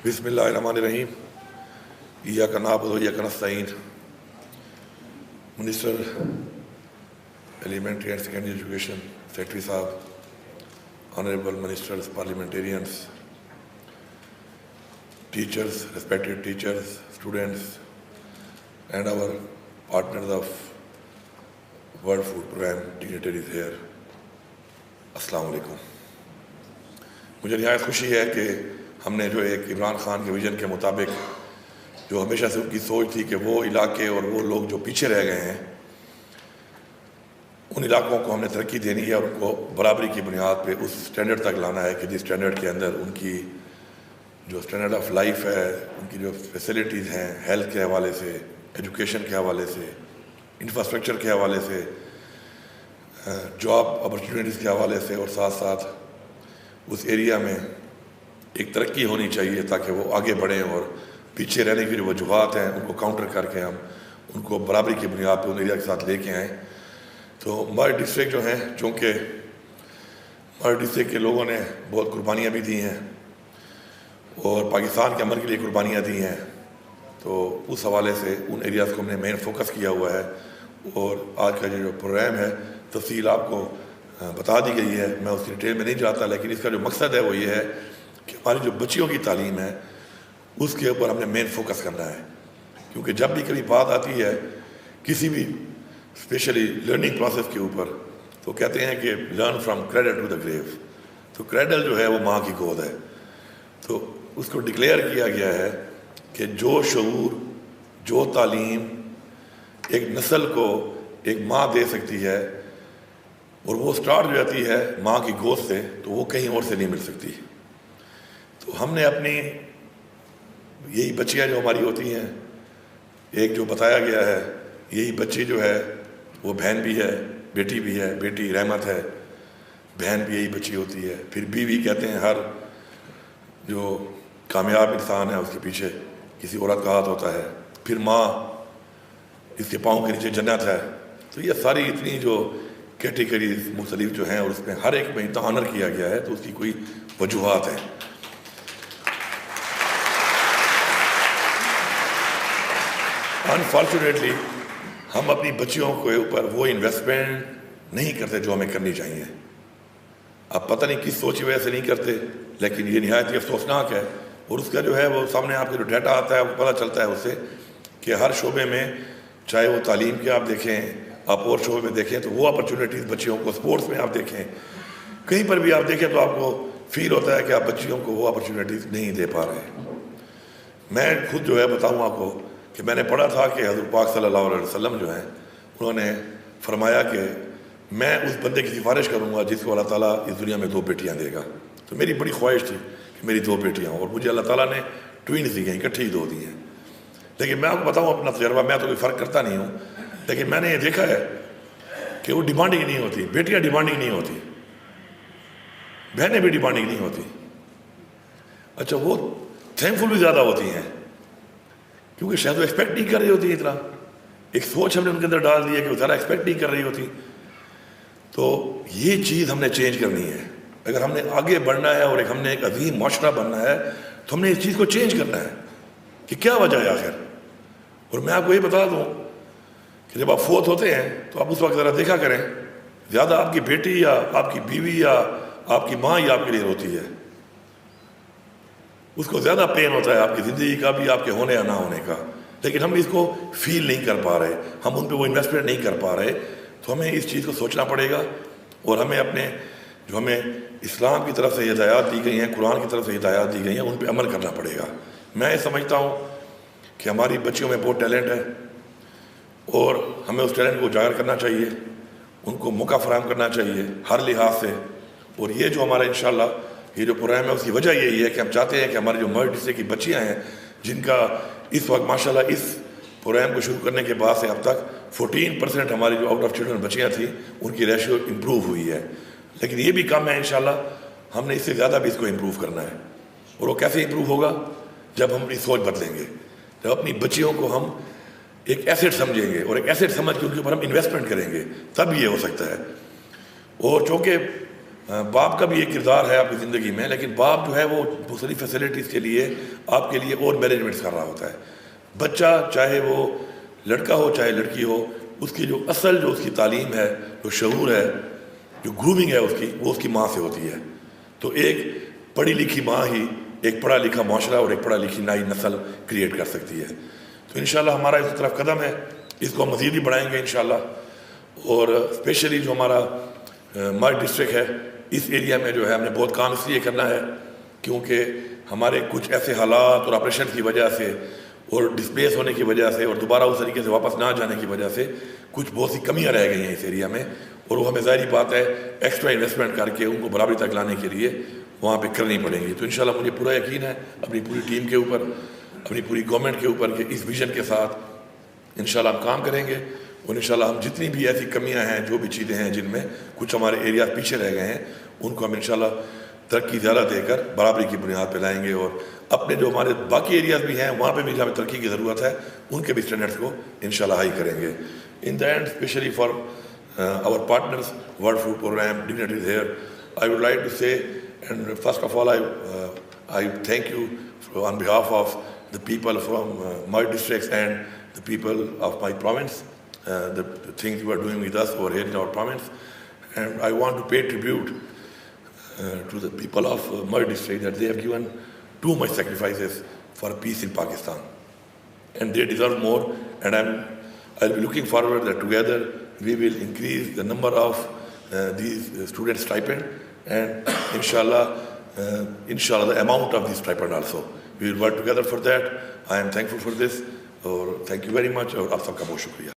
بسم اللہ الرحمن الرحیم. ایاک نعبد و ایاک نستعین. Minister elementary and secondary education secretary صاحب, honourable ministers, parliamentarians, teachers, respected teachers, students, and our partners of World Food Programme dignitaries here. السلام علیکم. مجھے نہایت خوشی ہے کہ ہم نے جو ایک عمران خان کے ویژن کے مطابق جو ہمیشہ سے ان کی سوچ تھی کہ وہ علاقے اور وہ لوگ جو پیچھے رہ گئے ہیں ان علاقوں کو ہم نے ترقی دینی ہے اور ان کو برابری کی بنیاد پہ اس سٹینڈرڈ تک لانا ہے کہ جس سٹینڈرڈ کے اندر ان کی جو سٹینڈرڈ آف لائف ہے, ان کی جو فیسلٹیز ہیں ہیلتھ کے حوالے سے, ایجوکیشن کے حوالے سے, انفراسٹرکچر کے حوالے سے, جاب اپرچونیٹیز کے حوالے سے, اور ساتھ ساتھ اس ایریا میں ایک ترقی ہونی چاہیے تاکہ وہ آگے بڑھیں اور پیچھے رہنے کی جو وجوہات ہیں ان کو کاؤنٹر کر کے ہم ان کو برابری کی بنیاد پہ ان ایریا کے ساتھ لے کے آئیں. تو ہمارے ڈسٹرکٹ جو ہیں, چونکہ ہمارے ڈسٹرکٹ کے لوگوں نے بہت قربانیاں بھی دی ہیں اور پاکستان کے امن کے لیے قربانیاں دی ہیں, تو اس حوالے سے ان ایریاز کو ہم نے مین فوکس کیا ہوا ہے. اور آج کا جو پروگرام ہے تفصیل آپ کو بتا دی گئی ہے, میں اس کی ڈیٹیل میں نہیں جاتا, لیکن اس کا جو مقصد ہے وہ یہ ہے کہ ہماری جو بچیوں کی تعلیم ہے اس کے اوپر ہم نے مین فوکس کرنا ہے. کیونکہ جب بھی کبھی بات آتی ہے کسی بھی اسپیشلی لرننگ پروسیس کے اوپر, تو کہتے ہیں کہ learn from cradle to the grave. تو کریڈل جو ہے وہ ماں کی گود ہے. تو اس کو ڈکلیئر کیا گیا ہے کہ جو شعور, جو تعلیم ایک نسل کو ایک ماں دے سکتی ہے اور وہ سٹارٹ ہو جاتی ہے ماں کی گود سے, تو وہ کہیں اور سے نہیں مل سکتی. تو ہم نے اپنی یہی بچیاں جو ہماری ہوتی ہیں, ایک جو بتایا گیا ہے یہی بچی جو ہے وہ بہن بھی ہے, بیٹی بھی ہے, بیٹی رحمت ہے, بہن بھی یہی بچی ہوتی ہے. پھر بیوی کہتے ہیں ہر جو کامیاب انسان ہے اس کے پیچھے کسی عورت کا ہاتھ ہوتا ہے. پھر ماں, اس کے پاؤں کے نیچے جنت ہے. تو یہ ساری اتنی جو کیٹیگریز مختلف جو ہیں اور اس میں ہر ایک میں اتنا آنر کیا گیا ہے, تو اس کی کوئی وجوہات ہیں. انفارچونیٹلی ہم اپنی بچیوں کے اوپر وہ انویسٹمنٹ نہیں کرتے جو ہمیں کرنی چاہیے. اب پتہ نہیں کس سوچ کی وجہ سے نہیں کرتے, لیکن یہ نہایت ہی افسوسناک ہے. اور اس کا جو ہے وہ سامنے آپ کا جو ڈیٹا آتا ہے وہ پتہ چلتا ہے اس سے کہ ہر شعبے میں, چاہے وہ تعلیم کے آپ دیکھیں, آپ اور شعبے میں دیکھیں, تو وہ اپرچونیٹیز بچیوں کو, اسپورٹس میں آپ دیکھیں, کہیں پر بھی آپ دیکھیں تو آپ کو فیل ہوتا ہے کہ آپ بچیوں کو وہ اپرچونیٹیز نہیں دے پا رہے. میں خود جو ہے بتاؤں آپ کو کہ میں نے پڑھا تھا کہ حضرت پاک صلی اللہ علیہ وسلم جو ہیں انہوں نے فرمایا کہ میں اس بندے کی سفارش کروں گا جس کو اللہ تعالیٰ اس دنیا میں 2 بیٹیاں دے گا. تو میری بڑی خواہش تھی کہ میری 2 بیٹیاں ہوں, اور مجھے اللہ تعالیٰ نے ٹوینز دی ہیں, اکٹھی 2 دی ہیں. لیکن میں آپ کو بتاؤں اپنا تجربہ, میں تو کوئی فرق کرتا نہیں ہوں, لیکن میں نے یہ دیکھا ہے کہ وہ ڈیمانڈنگ نہیں ہوتی. بیٹیاں ڈیمانڈنگ نہیں ہوتی, بہنیں بھی ڈیمانڈنگ نہیں ہوتی. اچھا, وہ تھینک فل بھی زیادہ ہوتی ہیں کیونکہ شاید وہ ایکسپیکٹ نہیں کر رہی ہوتی. اتنا ایک سوچ ہم نے ان کے اندر ڈال دی ہے کہ وہ زیادہ ایکسپیکٹ نہیں کر رہی ہوتی. تو یہ چیز ہم نے چینج کرنی ہے. اگر ہم نے آگے بڑھنا ہے اور ہم نے ایک عظیم معاشرہ بننا ہے تو ہم نے اس چیز کو چینج کرنا ہے کہ کیا وجہ ہے آخر. اور میں آپ کو یہ بتا دوں کہ جب آپ فوت ہوتے ہیں تو آپ اس وقت ذرا دیکھا کریں, زیادہ آپ کی بیٹی یا آپ کی بیوی یا آپ کی ماں ہی آپ کے لیے روتی ہے. اس کو زیادہ پین ہوتا ہے آپ کی زندگی کا بھی, آپ کے ہونے یا نہ ہونے کا, لیکن ہم اس کو فیل نہیں کر پا رہے, ہم ان پہ وہ انویسٹمنٹ نہیں کر پا رہے. تو ہمیں اس چیز کو سوچنا پڑے گا اور ہمیں اپنے جو ہمیں اسلام کی طرف سے ہدایات دی گئی ہیں, قرآن کی طرف سے ہدایات دی گئی ہیں, ان پہ عمل کرنا پڑے گا. میں سمجھتا ہوں کہ ہماری بچیوں میں بہت ٹیلنٹ ہے اور ہمیں اس ٹیلنٹ کو اجاگر کرنا چاہیے, ان کو موقع فراہم کرنا چاہیے ہر لحاظ سے. اور یہ جو ہمارا انشاءاللہ یہ جو پروگرام ہے اس کی وجہ یہی ہے کہ ہم چاہتے ہیں کہ ہمارے جو مرد ڈسٹرکٹ کی بچیاں ہیں جن کا اس وقت ماشاءاللہ اس پروگرام کو شروع کرنے کے بعد سے اب تک 14% ہماری جو آؤٹ آف چلڈرن بچیاں تھیں ان کی ریشیو امپروو ہوئی ہے. لیکن یہ بھی کم ہے, انشاءاللہ ہم نے اس سے زیادہ بھی اس کو امپروو کرنا ہے. اور وہ کیسے امپروو ہوگا؟ جب ہم اپنی سوچ بدلیں گے, جب اپنی بچیوں کو ہم ایک ایسٹ سمجھیں گے اور ایک ایسٹ سمجھ کے ان کے اوپر ہم انویسٹمنٹ کریں گے, تب یہ ہو سکتا ہے. اور چونکہ باپ کا بھی ایک کردار ہے آپ کی زندگی میں، لیکن باپ جو ہے وہ مختلف فیسلٹیز کے لیے آپ کے لیے اور مینجمنٹس کر رہا ہوتا ہے. بچہ چاہے وہ لڑکا ہو چاہے لڑکی ہو، اس کی جو اصل جو اس کی تعلیم ہے، جو شعور ہے، جو گرومنگ ہے اس کی، وہ اس کی ماں سے ہوتی ہے. تو ایک پڑھی لکھی ماں ہی ایک پڑھا لکھا معاشرہ اور ایک پڑھا لکھی نئی نسل کریٹ کر سکتی ہے. تو انشاءاللہ ہمارا اس طرف قدم ہے، اس کو ہم مزید بھی بڑھائیں گے انشاءاللہ. اور اسپیشلی جو ہمارا مائی ڈسٹرکٹ ہے، اس ایریا میں جو ہے ہم نے بہت کام اس لیے کرنا ہے کیونکہ ہمارے کچھ ایسے حالات اور آپریشن کی وجہ سے اور ڈسپلیس ہونے کی وجہ سے اور دوبارہ اس طریقے سے واپس نہ جانے کی وجہ سے کچھ بہت سی کمیاں رہ گئی ہیں اس ایریا میں، اور وہ ہمیں ظاہری بات ہے ایکسٹرا انویسٹمنٹ کر کے ان کو برابری تک لانے کے لیے وہاں پہ کرنی پڑیں گی. تو انشاءاللہ مجھے پورا یقین ہے اپنی پوری ٹیم کے اوپر، اپنی پوری گورنمنٹ کے اوپر کہ اس ویژن کے ساتھ انشاءاللہ ہم کام کریں گے. اور انشاءاللہ ہم جتنی بھی ایسی کمیاں ہیں، جو بھی چیزیں ہیں جن میں کچھ ہمارے ایریا پیچھے رہ گئے ہیں، ان کو ہم انشاءاللہ ترقی زیادہ دے کر برابری کی بنیاد پہ لائیں گے. اور اپنے جو ہمارے باقی ایریاز بھی ہیں وہاں پہ بھی جہاں ترقی کی ضرورت ہے ان کے بھی اسٹینڈرڈس کو انشاءاللہ ہائی کریں گے. In the end especially for our partners, World Food Program, dignitaries here, I would like to say, and first of all, I thank you on behalf of the people from my districts and the people of my province, the things you are doing with us over here in our province. And I want to pay tribute to the people of my district that they have given too much sacrifices for peace in Pakistan. And they deserve more, and I'll be looking forward that together we will increase the number of these student stipend, and inshallah the amount of this stipend also. We will work together for that. I am thankful for this. اور thank you very much اور آپ سب کا بہت شکریہ.